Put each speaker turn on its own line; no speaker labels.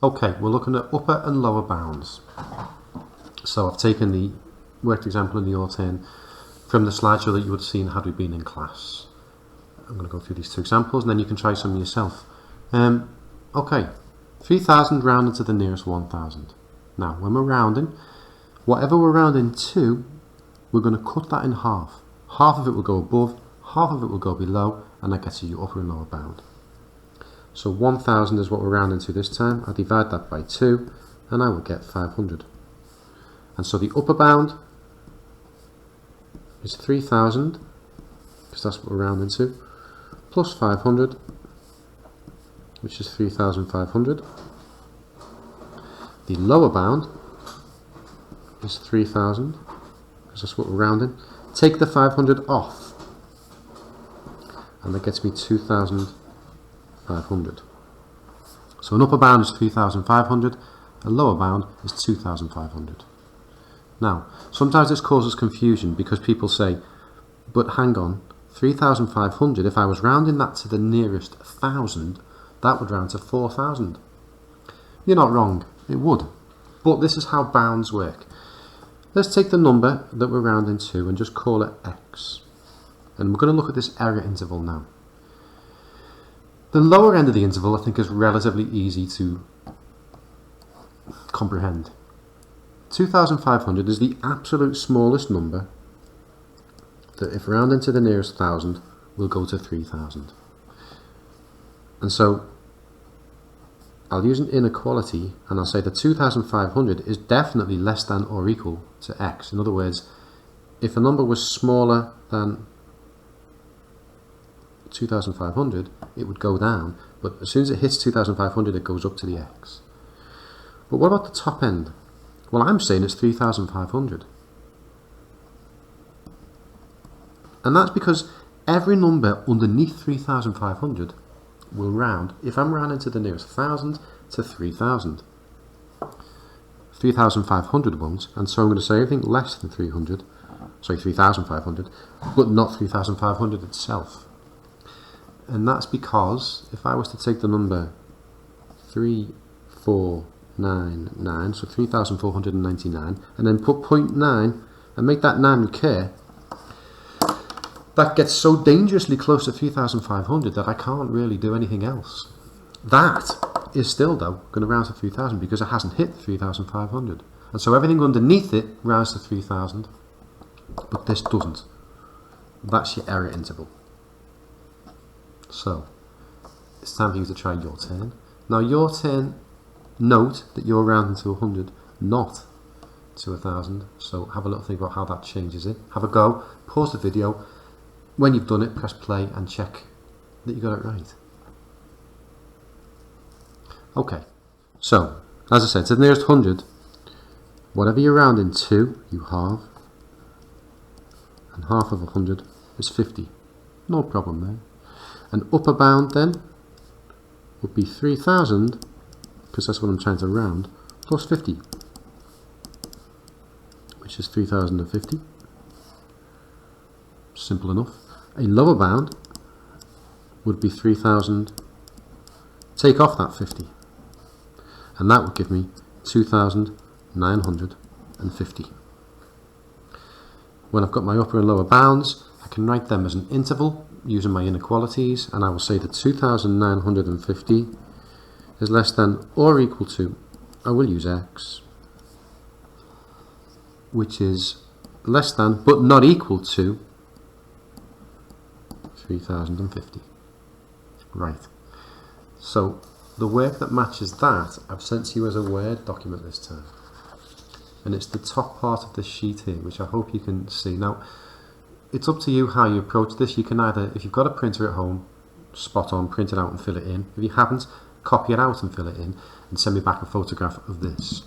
Okay, we're looking at upper and lower bounds. So I've taken the worked example in your turn from the slideshow that you would have seen had we been in class. I'm going to go through these two examples and then you can try some yourself. Okay, 3,000 rounded to the nearest 1,000. Now, when we're rounding, whatever we're rounding to, we're going to cut that in half. Half of it will go above, half of it will go below, and that gets you your upper and lower bound. So 1,000 is what we're rounding to this time. I divide that by 2 and I will get 500. And so the upper bound is 3,000, because that's what we're rounding to, plus 500, which is 3,500. The lower bound is 3,000, because that's what we're rounding. Take the 500 off, and that gets me 2,500. So an upper bound is 3,500, a lower bound is 2,500. Now, sometimes this causes confusion because people say, but hang on, 3,500, if I was rounding that to the nearest 1,000, that would round to 4,000. You're not wrong, it would. But this is how bounds work. Let's take the number that we're rounding to and just call it x. And we're going to look at this error interval now. The lower end of the interval I think is relatively easy to comprehend. 2,500 is the absolute smallest number that if rounding to the nearest 1,000 will go to 3,000. And so I'll use an inequality and I'll say that 2,500 is definitely less than or equal to x. In other words, if a number was smaller than 2,500 it would go down, but as soon as it hits 2,500 it goes up to the x. But what about the top end? Well, I'm saying it's 3,500. And that's because every number underneath 3,500 will round, if I'm rounding to the nearest 1,000, to 3,000. 3,500 won't, and so I'm going to say anything less than 3,500, but not 3,500 itself. And that's because if I was to take the number 3499, so 3,499, and then put 0.9 and make that 9 recur, that gets so dangerously close to 3,500 that I can't really do anything else. That is still, though, going to round to 3,000 because it hasn't hit 3,500. And so everything underneath it rounds to 3,000, but this doesn't. That's your error interval. So, it's time for you to try your turn. Now your turn, note that you're rounding to 100, not to 1,000. So have a little think about how that changes it. Have a go, pause the video. When you've done it, press play and check that you got it right. Okay, so, as I said, to the nearest 100, whatever you're rounding to, you halve, and half of 100 is 50. No problem there. An upper bound then would be 3,000, because that's what I'm trying to round, plus 50, which is 3,050. Simple enough. A lower bound would be 3,000, take off that 50, and that would give me 2,950. When I've got my upper and lower bounds, I can write them as an interval using my inequalities, and I will say that 2,950 is less than or equal to, I will use x, which is less than but not equal to 3,050. Right. So the work that matches that I've sent to you as a Word document this time. And it's the top part of the sheet here, which I hope you can see. Now, it's up to you how you approach this. You can either, if you've got a printer at home, spot on, print it out and fill it in. If you haven't, copy it out and fill it in, and send me back a photograph of this.